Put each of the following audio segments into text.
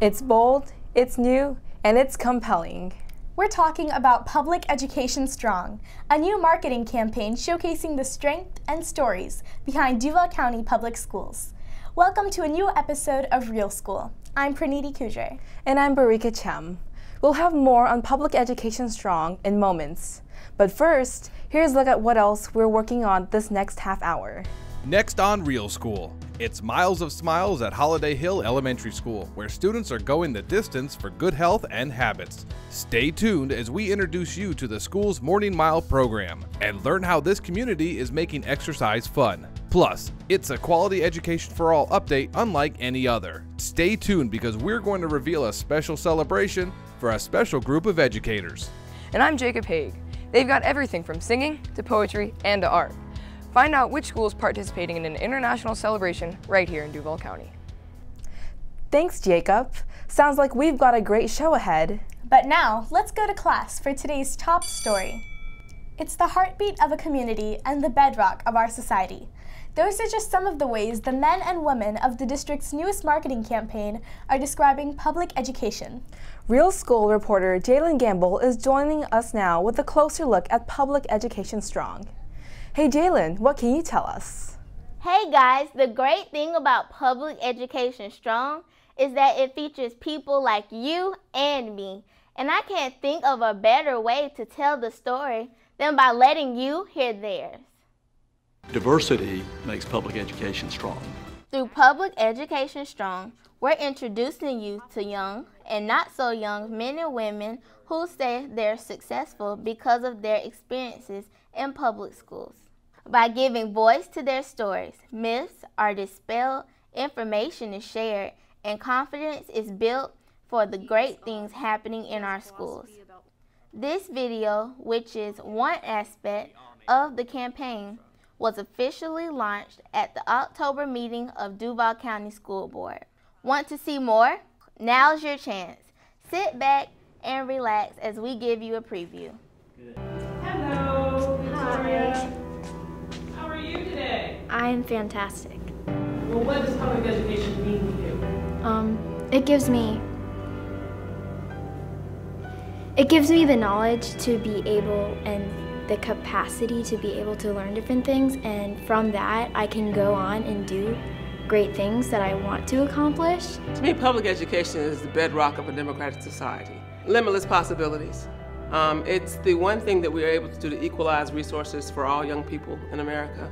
It's bold, it's new, and it's compelling. We're talking about Public Education Strong, a new marketing campaign showcasing the strength and stories behind Duval County Public Schools. Welcome to a new episode of Real School. I'm Praniti Kujre. And I'm Barika Chem. We'll have more on Public Education Strong in moments. But first, here's a look at what else we're working on this next half hour. Next on Real School, it's Miles of Smiles at Holiday Hill Elementary School, where students are going the distance for good health and habits. Stay tuned as we introduce you to the school's Morning Mile program and learn how this community is making exercise fun. Plus, it's a quality education for all update unlike any other. Stay tuned because we're going to reveal a special celebration for a special group of educators. And I'm Jacob Haig. They've got everything from singing to poetry and to art. Find out which school is participating in an international celebration right here in Duval County. Thanks, Jacob. Sounds like we've got a great show ahead. But now, let's go to class for today's top story. It's the heartbeat of a community and the bedrock of our society. Those are just some of the ways the men and women of the district's newest marketing campaign are describing public education. Real School reporter Jalen Gamble is joining us now with a closer look at Public Education Strong. Hey Jalen, what can you tell us? Hey guys, the great thing about Public Education Strong is that it features people like you and me. And I can't think of a better way to tell the story than by letting you hear theirs. Diversity makes public education strong. Through Public Education Strong, we're introducing you to young and not so young men and women who say they're successful because of their experiences in public schools. By giving voice to their stories, myths are dispelled, information is shared, and confidence is built for the great things happening in our schools. This video, which is one aspect of the campaign, was officially launched at the October meeting of Duval County School Board. Want to see more? Now's your chance. Sit back and relax as we give you a preview. Hello, Victoria. Hi. How are you today? I am fantastic. Well, what does public education mean to you? It gives me the knowledge to be able and the capacity to be able to learn different things, and from that I can go on and do great things that I want to accomplish. To me, public education is the bedrock of a democratic society. Limitless possibilities. It's the one thing that we are able to do to equalize resources for all young people in America.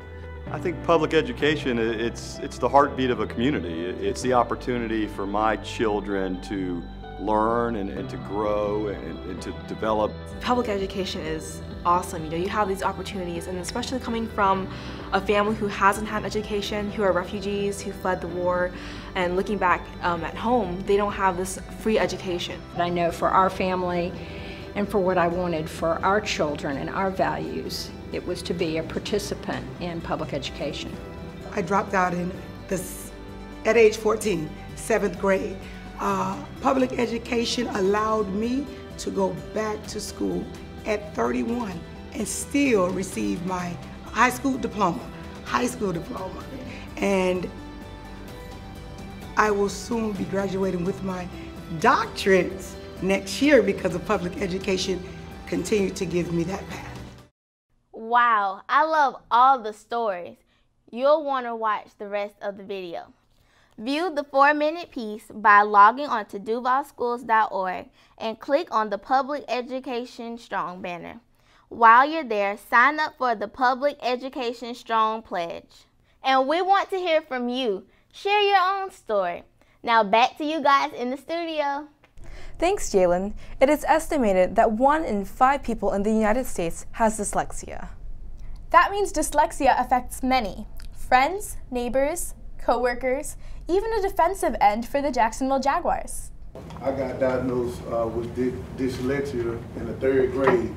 I think public education, it's the heartbeat of a community. It's the opportunity for my children to learn and to grow and to develop. Public education is awesome. You have these opportunities, and especially coming from a family who hasn't had education, who are refugees, who fled the war, and looking back at home, they don't have this free education. I know for our family and for what I wanted for our children and our values, it was to be a participant in public education. I dropped out at age 14, 7th grade. Public education allowed me to go back to school at 31 and still receive my high school diploma. And I will soon be graduating with my doctorates next year because of public education continued to give me that path. Wow, I love all the stories. You'll want to watch the rest of the video. View the 4-minute piece by logging on to duvalschools.org and click on the Public Education Strong banner. While you're there, sign up for the Public Education Strong Pledge. And we want to hear from you. Share your own story. Now back to you guys in the studio. Thanks, Jalen. It is estimated that 1 in 5 people in the United States has dyslexia. That means dyslexia affects many: friends, neighbors, co-workers, even a defensive end for the Jacksonville Jaguars. I got diagnosed with dyslexia in the 3rd grade.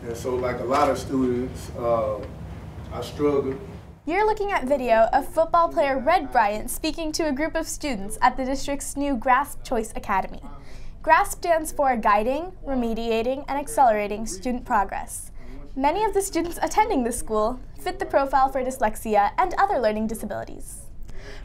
And so like a lot of students, I struggled. You're looking at video of football player Red Bryant speaking to a group of students at the district's new GRASP Choice Academy. GRASP stands for Guiding, Remediating, and Accelerating Student Progress. Many of the students attending this school fit the profile for dyslexia and other learning disabilities.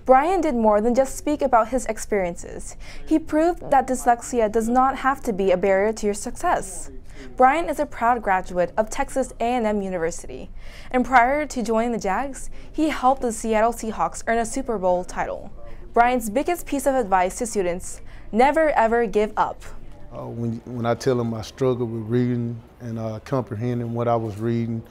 Brian did more than just speak about his experiences. He proved that dyslexia does not have to be a barrier to your success. Brian is a proud graduate of Texas A&M University, and prior to joining the Jags, he helped the Seattle Seahawks earn a Super Bowl title. Brian's biggest piece of advice to students: never ever give up. When I tell them I struggle with reading and comprehending what I was reading,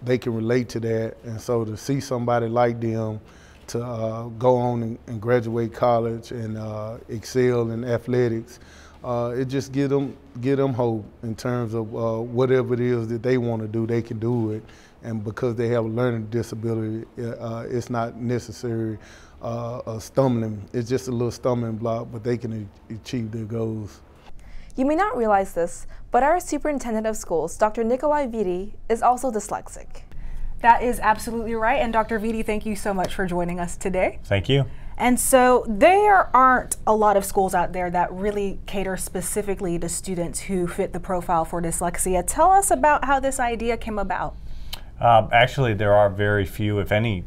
they can relate to that. And so to see somebody like them to go on and graduate college and excel in athletics, it just give them hope in terms of whatever it is that they want to do, they can do it. And because they have a learning disability, it's not necessarily a stumbling. It's just a little stumbling block, but they can achieve their goals. You may not realize this, but our superintendent of schools, Dr. Nikolai Vitti, is also dyslexic. That is absolutely right. And Dr. Vitti, thank you so much for joining us today. Thank you. And so there aren't a lot of schools out there that really cater specifically to students who fit the profile for dyslexia. Tell us about how this idea came about. Actually, there are very few, if any,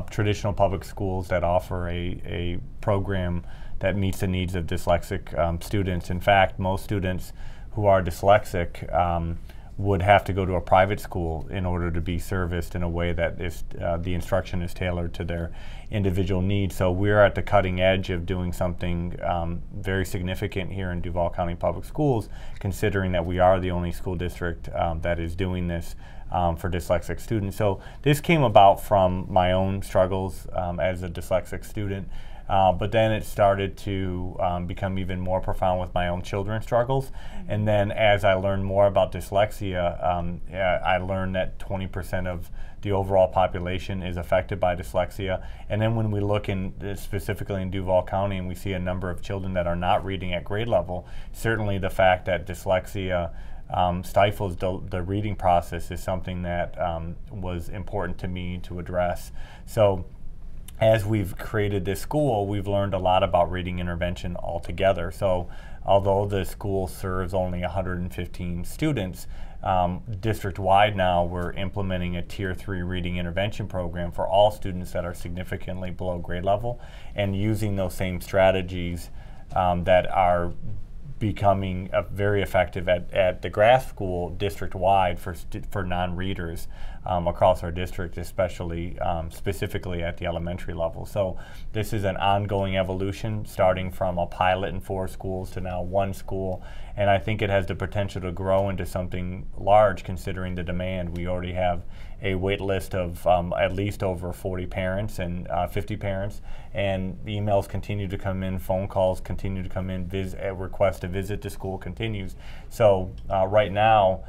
traditional public schools that offer a program that meets the needs of dyslexic students. In fact, most students who are dyslexic would have to go to a private school in order to be serviced in a way that is, the instruction is tailored to their individual needs. So we're at the cutting edge of doing something very significant here in Duval County Public Schools, considering that we are the only school district that is doing this for dyslexic students. So this came about from my own struggles as a dyslexic student. But then it started to become even more profound with my own children's struggles. And then as I learned more about dyslexia, I learned that 20% of the overall population is affected by dyslexia. And then when we look specifically in Duval County and we see a number of children that are not reading at grade level, certainly the fact that dyslexia stifles the reading process is something that was important to me to address. So as we've created this school, we've learned a lot about reading intervention altogether. So although the school serves only 115 students, district-wide now we're implementing a Tier 3 reading intervention program for all students that are significantly below grade level, and using those same strategies that are becoming very effective at the Grass School district-wide for non-readers across our district, especially specifically at the elementary level. So this is an ongoing evolution, starting from a pilot in 4 schools to now 1 school, and I think it has the potential to grow into something large considering the demand. We already have a wait list of at least over 40 parents and 50 parents, and emails continue to come in, phone calls continue to come in, request to visit the school continues. So right now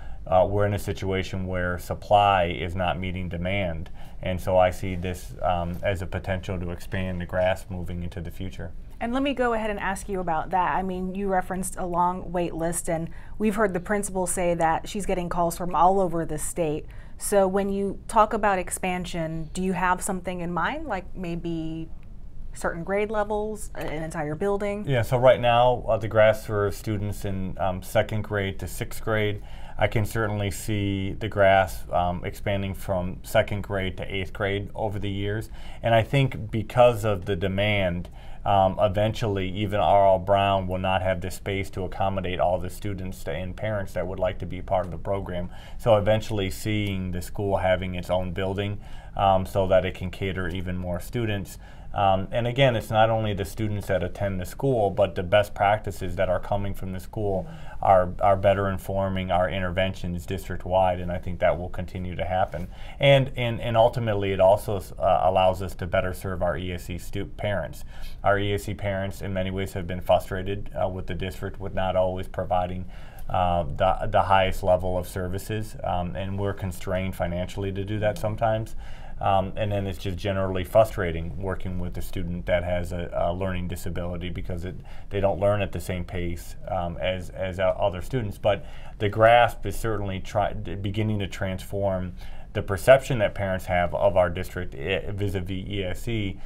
we're in a situation where supply is not meeting demand, and so I see this as a potential to expand the Grass moving into the future. And let me go ahead and ask you about that. I mean, you referenced a long wait list, and we've heard the principal say that she's getting calls from all over the state. So when you talk about expansion, do you have something in mind, like maybe certain grade levels, an entire building? Yeah, so right now the Grass serves students in 2nd grade to 6th grade. I can certainly see the Grass expanding from 2nd grade to 8th grade over the years. And I think because of the demand, eventually even R.L. Brown will not have the space to accommodate all the students and parents that would like to be part of the program. So eventually seeing the school having its own building so that it can cater even more students. And again, it's not only the students that attend the school, but the best practices that are coming from the school are better informing our interventions district-wide, and I think that will continue to happen. And ultimately, it also allows us to better serve our ESE parents. Our ESE parents, in many ways, have been frustrated with the district with not always providing the highest level of services, and we're constrained financially to do that sometimes. And then it's just generally frustrating working with a student that has a learning disability because they don't learn at the same pace as other students. But the GRASP is certainly beginning to transform the perception that parents have of our district vis-a-vis ESE,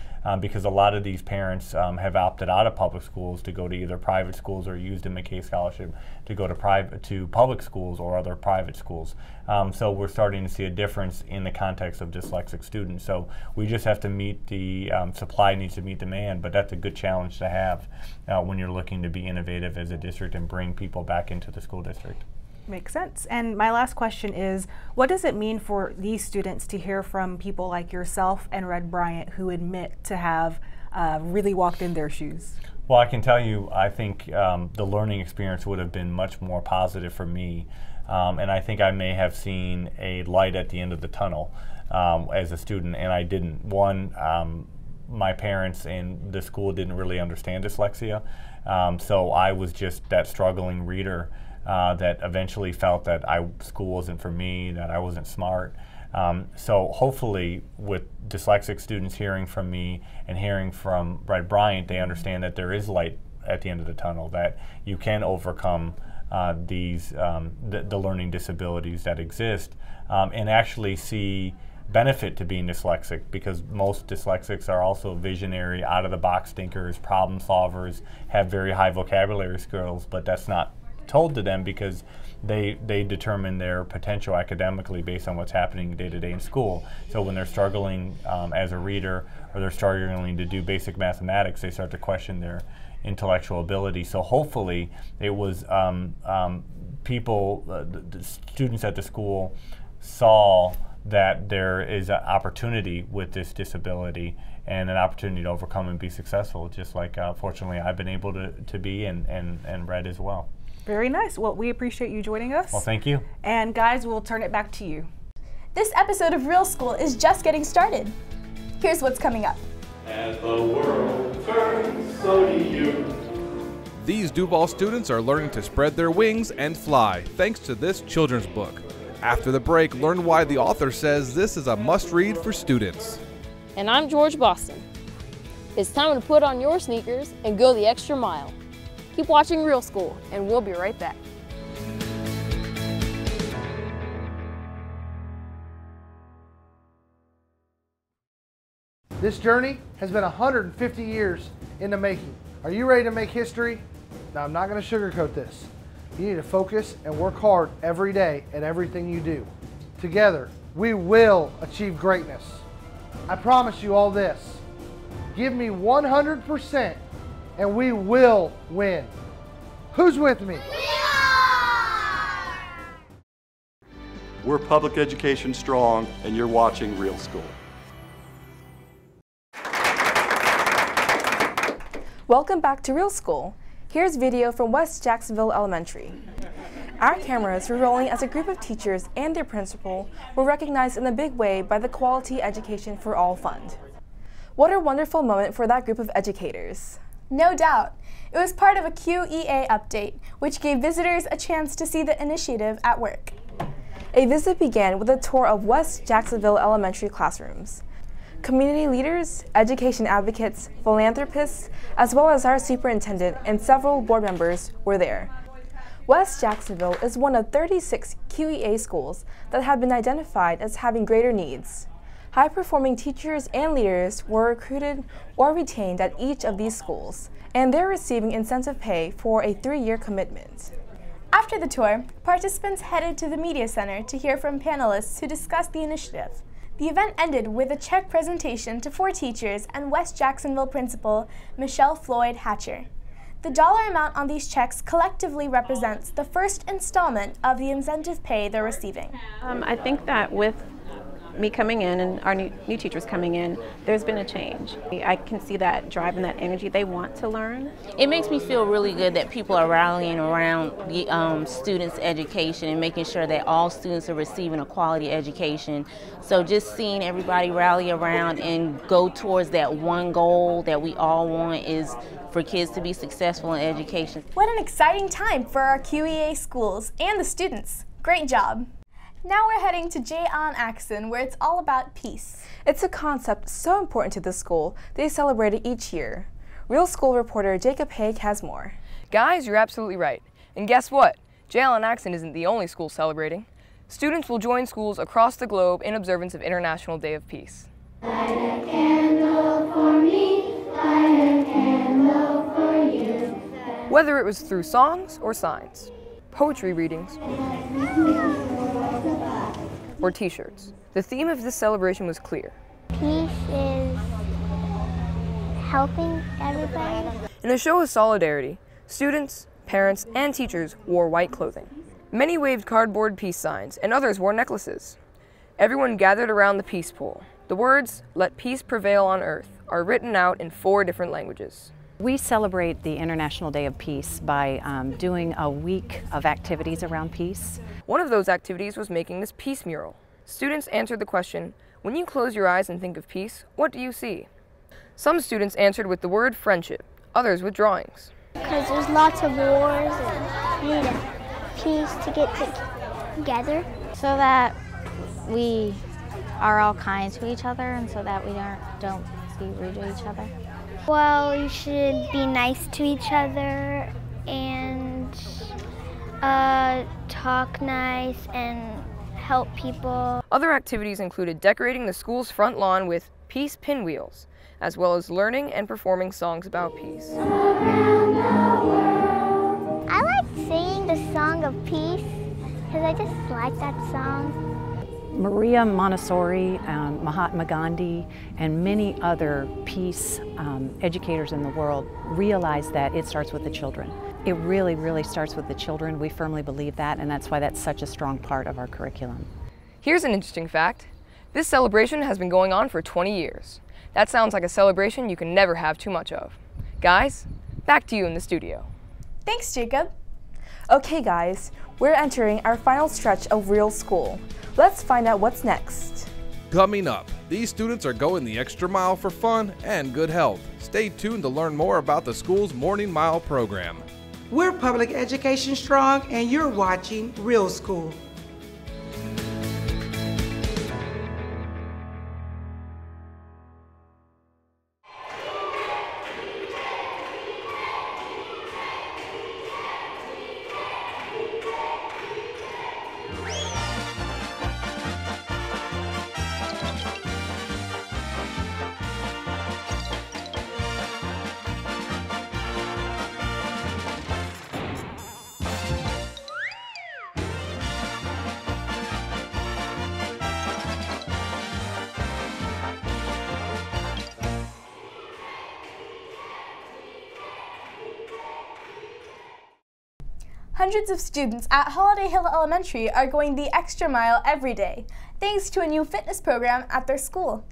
because a lot of these parents have opted out of public schools to go to either private schools or used a McKay Scholarship to go to public schools or other private schools. So we're starting to see a difference in the context of dyslexic students. So we just have to meet the supply needs to meet demand, but that's a good challenge to have when you're looking to be innovative as a district and bring people back into the school district. Makes sense. And my last question is, what does it mean for these students to hear from people like yourself and Red Bryant who admit to have really walked in their shoes? Well, I can tell you, I think the learning experience would have been much more positive for me. And I think I may have seen a light at the end of the tunnel as a student, and I didn't. One, my parents and the school didn't really understand dyslexia, so I was just that struggling reader that eventually felt that school wasn't for me, that I wasn't smart. So hopefully with dyslexic students hearing from me and hearing from Red Bryant, they understand that there is light at the end of the tunnel, that you can overcome the learning disabilities that exist, and actually see benefit to being dyslexic, because most dyslexics are also visionary, out-of-the-box thinkers, problem solvers, have very high vocabulary skills, but that's not told to them because they determine their potential academically based on what's happening day to day in school. So when they're struggling as a reader, or they're struggling to do basic mathematics, they start to question their intellectual ability. So hopefully it was the students at the school saw that there is an opportunity with this disability and an opportunity to overcome and be successful, just like fortunately I've been able to be, and Red as well. Very nice. Well, we appreciate you joining us. Well, thank you. And guys, we'll turn it back to you. This episode of Real School is just getting started. Here's what's coming up. As the world turns, so do you. These Duval students are learning to spread their wings and fly thanks to this children's book. After the break, learn why the author says this is a must-read for students. And I'm George Boston. It's time to put on your sneakers and go the extra mile. Keep watching Real School, and we'll be right back. This journey has been 150 years in the making. Are you ready to make history? Now, I'm not going to sugarcoat this. You need to focus and work hard every day at everything you do. Together, we will achieve greatness. I promise you all this. Give me 100% and we will win. Who's with me? We're Public Education Strong, and you're watching Real School. Welcome back to Real School. Here's video from West Jacksonville Elementary. Our cameras were rolling as a group of teachers and their principal were recognized in a big way by the Quality Education for All Fund. What a wonderful moment for that group of educators. No doubt. It was part of a QEA update, which gave visitors a chance to see the initiative at work. A visit began with a tour of West Jacksonville Elementary classrooms. Community leaders, education advocates, philanthropists, as well as our superintendent and several board members were there. West Jacksonville is one of 36 QEA schools that have been identified as having greater needs. High-performing teachers and leaders were recruited or retained at each of these schools, and they're receiving incentive pay for a 3-year commitment. After the tour, participants headed to the Media Center to hear from panelists who discussed the initiative. The event ended with a check presentation to 4 teachers and West Jacksonville principal Michelle Floyd Hatcher. The dollar amount on these checks collectively represents the first installment of the incentive pay they're receiving. I think that with me coming in and our new teachers coming in, there's been a change. I can see that drive and that energy. They want to learn. It makes me feel really good that people are rallying around the students' education and making sure that all students are receiving a quality education. So just seeing everybody rally around and go towards that one goal that we all want is for kids to be successful in education. What an exciting time for our QEA schools and the students. Great job. Now we're heading to Jay-On-Axon, where it's all about peace. It's a concept so important to the school, they celebrate it each year. Real School reporter Jacob Haig has more. Guys, you're absolutely right. And guess what? Jay-On-Axon isn't the only school celebrating. Students will join schools across the globe in observance of International Day of Peace. Light a candle for me, light a candle for you. Whether it was through songs or signs, poetry readings, or t-shirts, the theme of this celebration was clear. Peace is helping everybody. In a show of solidarity, students, parents, and teachers wore white clothing. Many waved cardboard peace signs, and others wore necklaces. Everyone gathered around the peace pole. The words, "Let peace prevail on earth," are written out in 4 different languages. We celebrate the International Day of Peace by doing a week of activities around peace. One of those activities was making this peace mural. Students answered the question, when you close your eyes and think of peace, what do you see? Some students answered with the word friendship, others with drawings. Because there's lots of wars and we need peace to get together. So that we are all kind to each other and so that we don't be rude to each other. Well, you should be nice to each other and talk nice and help people. Other activities included decorating the school's front lawn with peace pinwheels, as well as learning and performing songs about peace. I like singing the Song of Peace because I just like that song. Maria Montessori, Mahatma Gandhi, and many other peace educators in the world realized that it starts with the children. It really, really starts with the children. We firmly believe that, and that's why that's such a strong part of our curriculum. Here's an interesting fact. This celebration has been going on for 20 years. That sounds like a celebration you can never have too much of. Guys, back to you in the studio. Thanks, Jacob. Okay guys, we're entering our final stretch of Real School. Let's find out what's next. Coming up, these students are going the extra mile for fun and good health. Stay tuned to learn more about the school's Morning Mile program. We're Public Education Strong, and you're watching Real School. Hundreds of students at Holiday Hill Elementary are going the extra mile every day, thanks to a new fitness program at their school.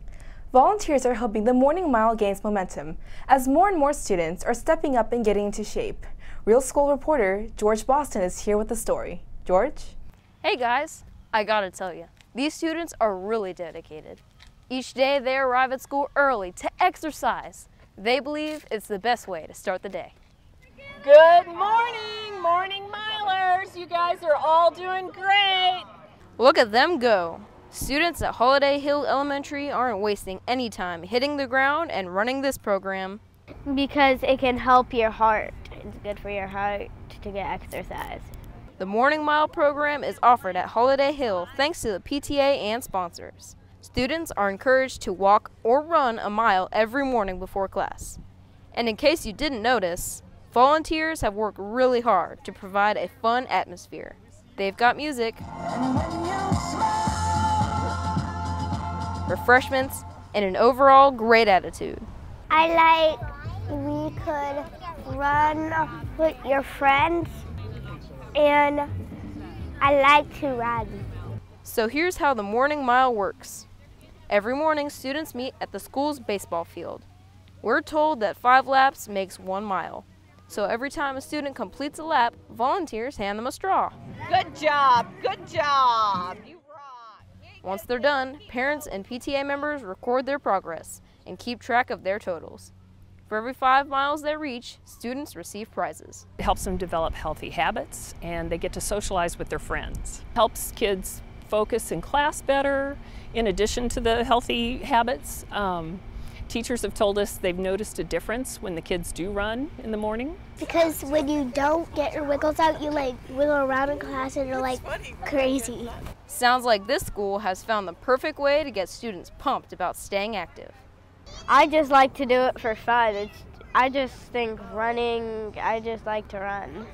Volunteers are helping the Morning Mile gain momentum as more and more students are stepping up and getting into shape. Real School reporter George Boston is here with the story. George? Hey guys, I gotta tell you, these students are really dedicated. Each day they arrive at school early to exercise. They believe it's the best way to start the day. Good morning, Morning Milers. You guys are all doing great. Look at them go. Students at Holiday Hill Elementary aren't wasting any time hitting the ground and running this program. Because it can help your heart. It's good for your heart to get exercise. The Morning Mile program is offered at Holiday Hill thanks to the PTA and sponsors. Students are encouraged to walk or run a mile every morning before class. And in case you didn't notice, volunteers have worked really hard to provide a fun atmosphere. They've got music, refreshments, and an overall great attitude. I like we could run with your friends, and I like to run. So here's how the Morning Mile works. Every morning, students meet at the school's baseball field. We're told that 5 laps makes 1 mile. So every time a student completes a lap, volunteers hand them a straw. Good job, good job. You rock. Once they're done, parents and PTA members record their progress and keep track of their totals. For every 5 miles they reach, students receive prizes. It helps them develop healthy habits, and they get to socialize with their friends. Helps kids focus in class better, in addition to the healthy habits. Teachers have told us they've noticed a difference when the kids do run in the morning. Because when you don't get your wiggles out, you like wiggle around in class and you're like crazy. Sounds like this school has found the perfect way to get students pumped about staying active. I just like to do it for fun. I just think running, I just like to run.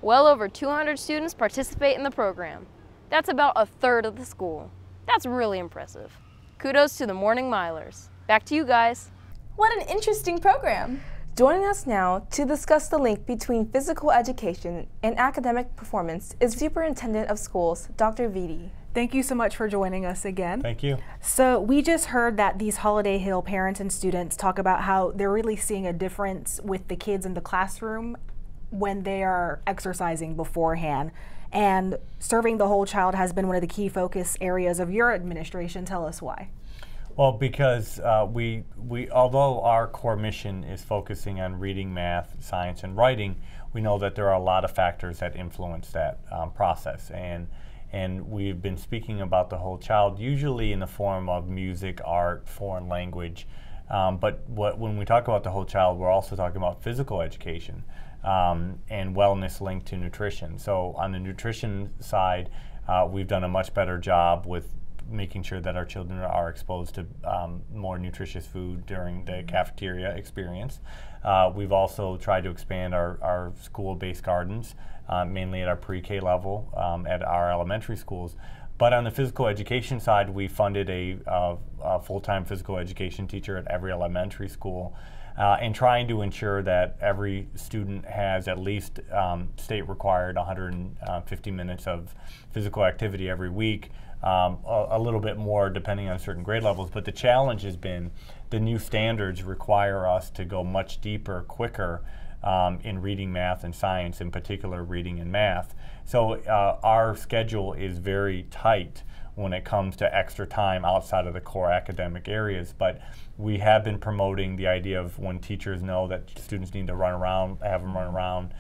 Well over 200 students participate in the program. That's about a third of the school. That's really impressive. Kudos to the Morning Milers. Back to you guys. What an interesting program. Joining us now to discuss the link between physical education and academic performance is Superintendent of Schools, Dr. Vitti. Thank you so much for joining us again. Thank you. So we just heard that these Holiday Hill parents and students talk about how they're really seeing a difference with the kids in the classroom when they are exercising beforehand. And serving the whole child has been one of the key focus areas of your administration. Tell us why. Well, because we although our core mission is focusing on reading, math, science, and writing, we know that there are a lot of factors that influence that process. And we've been speaking about the whole child, usually in the form of music, art, foreign language. But when we talk about the whole child, we're also talking about physical education and wellness linked to nutrition. So on the nutrition side, we've done a much better job with making sure that our children are exposed to more nutritious food during the cafeteria experience. We've also tried to expand our school-based gardens, mainly at our pre-K level at our elementary schools. But on the physical education side, we funded a full-time physical education teacher at every elementary school, and trying to ensure that every student has at least state-required 150 minutes of physical activity every week. A little bit more depending on certain grade levels, but the challenge has been the new standards require us to go much deeper, quicker in reading, math, and science, in particular reading and math. So our schedule is very tight when it comes to extra time outside of the core academic areas, but we have been promoting the idea of when teachers know that students need to run around, have them run around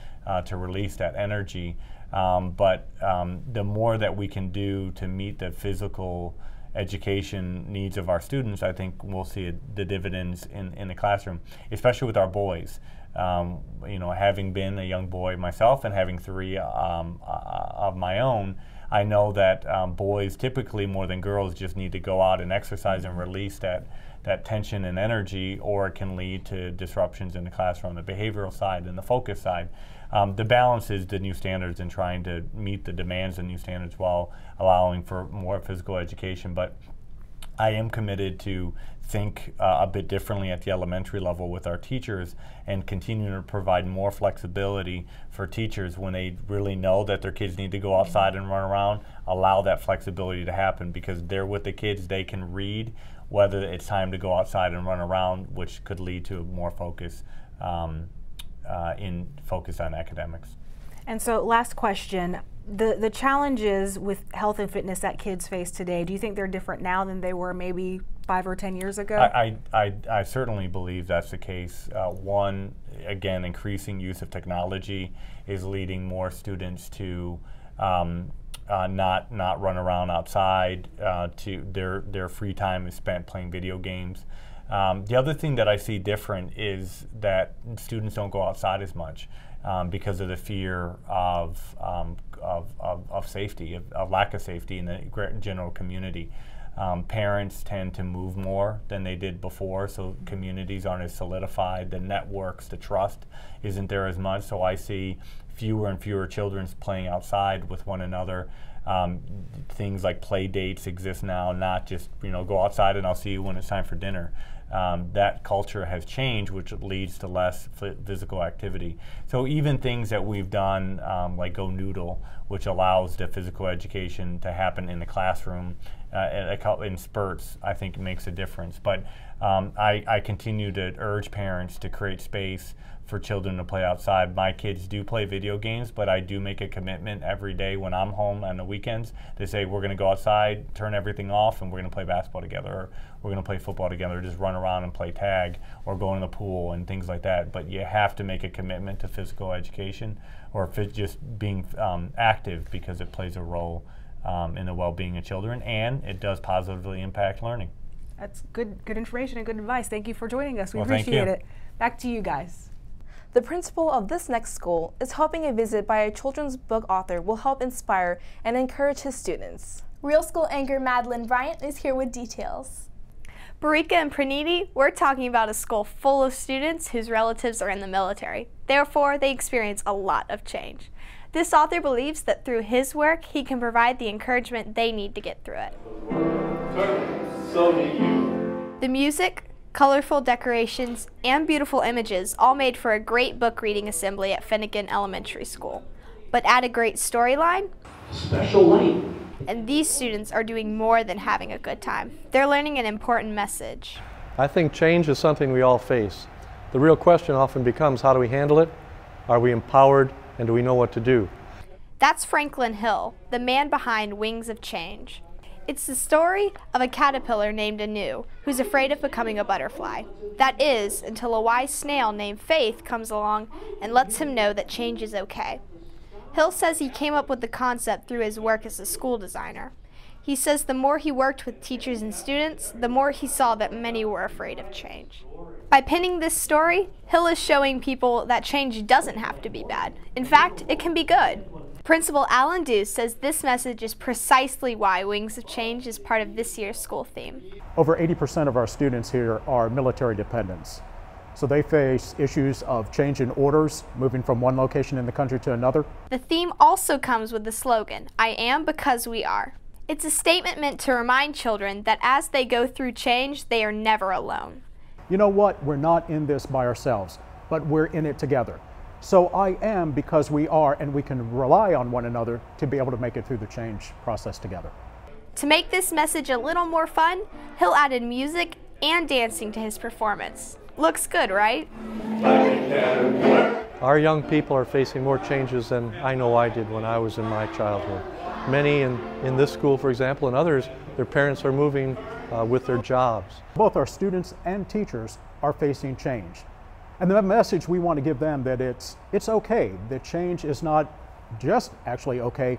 to release that energy. But the more that we can do to meet the physical education needs of our students, I think we'll see the dividends in the classroom, especially with our boys. You know, having been a young boy myself and having 3 of my own, I know that boys typically more than girls just need to go out and exercise and release that tension and energy, or it can lead to disruptions in the classroom, the behavioral side and the focus side. The balance is the new standards and trying to meet the demands of new standards while allowing for more physical education. But I am committed to think a bit differently at the elementary level with our teachers and continue to provide more flexibility for teachers when they really know that their kids need to go outside and run around. Allow that flexibility to happen because they're with the kids, they can read whether it's time to go outside and run around, which could lead to more focus focus on academics. And so last question, the challenges with health and fitness that kids face today, do you think they're different now than they were maybe 5 or 10 years ago? I certainly believe that's the case. One, again, increasing use of technology is leading more students to not run around outside. To their free time is spent playing video games. The other thing that I see different is that students don't go outside as much because of the fear of safety, of lack of safety in the general community. Parents tend to move more than they did before, so communities aren't as solidified. The networks, the trust isn't there as much, so I see fewer and fewer children playing outside with one another. Things like play dates exist now, not just, you know, go outside and I'll see you when it's time for dinner. That culture has changed, which leads to less physical activity. So even things that we've done, like Go Noodle, which allows the physical education to happen in the classroom in spurts, I think makes a difference. But I continue to urge parents to create space for children to play outside. My kids do play video games, but I do make a commitment every day when I'm home on the weekends to say we're going to go outside, turn everything off, and we're going to play basketball together, or we're going to play football together, or just run around and play tag, or go in the pool and things like that. But you have to make a commitment to physical education, or just being active, because it plays a role in the well-being of children, and it does positively impact learning. That's good information and good advice. Thank you for joining us. We Well, thank appreciate you. it. Back to you guys. The principal of this next school is hoping a visit by a children's book author will help inspire and encourage his students. Real School anchor Madeline Bryant is here with details. Barika and Praniti, we're talking about a school full of students whose relatives are in the military. Therefore, they experience a lot of change. This author believes that through his work, he can provide the encouragement they need to get through it. So do you. The music, colorful decorations, and beautiful images all made for a great book reading assembly at Finnegan Elementary School. But add a great storyline, Special light. and these students are doing more than having a good time. They're learning an important message. I think change is something we all face. The real question often becomes, how do we handle it? Are we empowered, and do we know what to do? That's Franklin Hill, the man behind Wings of Change. It's the story of a caterpillar named Anu, who's afraid of becoming a butterfly. That is, until a wise snail named Faith comes along and lets him know that change is okay. Hill says he came up with the concept through his work as a school designer. He says the more he worked with teachers and students, the more he saw that many were afraid of change. By penning this story, Hill is showing people that change doesn't have to be bad. In fact, it can be good. Principal Alan Deuce says this message is precisely why Wings of Change is part of this year's school theme. Over 80% of our students here are military dependents. So they face issues of change in orders, moving from one location in the country to another. The theme also comes with the slogan, I am because we are. It's a statement meant to remind children that as they go through change, they are never alone. You know what? We're not in this by ourselves, but we're in it together. So I am because we are, and we can rely on one another to be able to make it through the change process together. To make this message a little more fun, Hill added music and dancing to his performance. Looks good, right? Our young people are facing more changes than I know I did when I was in my childhood. Many in this school, for example, and others, their parents are moving with their jobs. Both our students and teachers are facing change. And the message we want to give them that it's okay, that change is not just actually okay,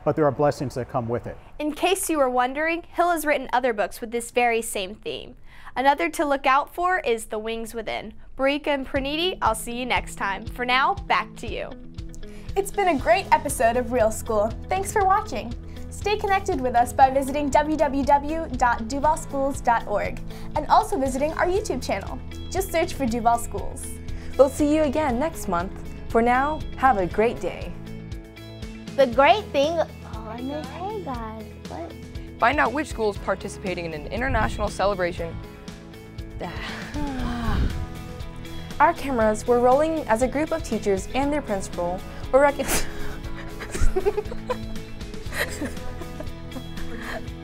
but there are blessings that come with it. In case you were wondering, Hill has written other books with this very same theme. Another to look out for is The Wings Within. Barika and Praniti, I'll see you next time. For now, back to you. It's been a great episode of Real School. Thanks for watching. Stay connected with us by visiting www.duvalschools.org and also visiting our YouTube channel. Just search for Duval Schools. We'll see you again next month. For now, have a great day. The great thing, hey guys, what? Find out which school is participating in an international celebration. Our cameras were rolling as a group of teachers and their principal were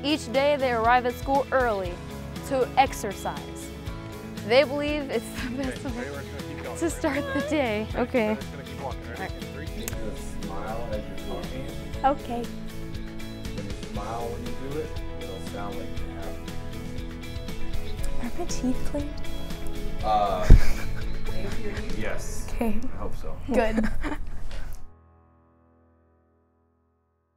Each day they arrive at school early to exercise. They believe it's the best way to start the day. Okay. Smile as you're talking. Okay. When you smile when you do it, it'll sound like you have. Are my teeth clean? Yes. Okay. I hope so. Good.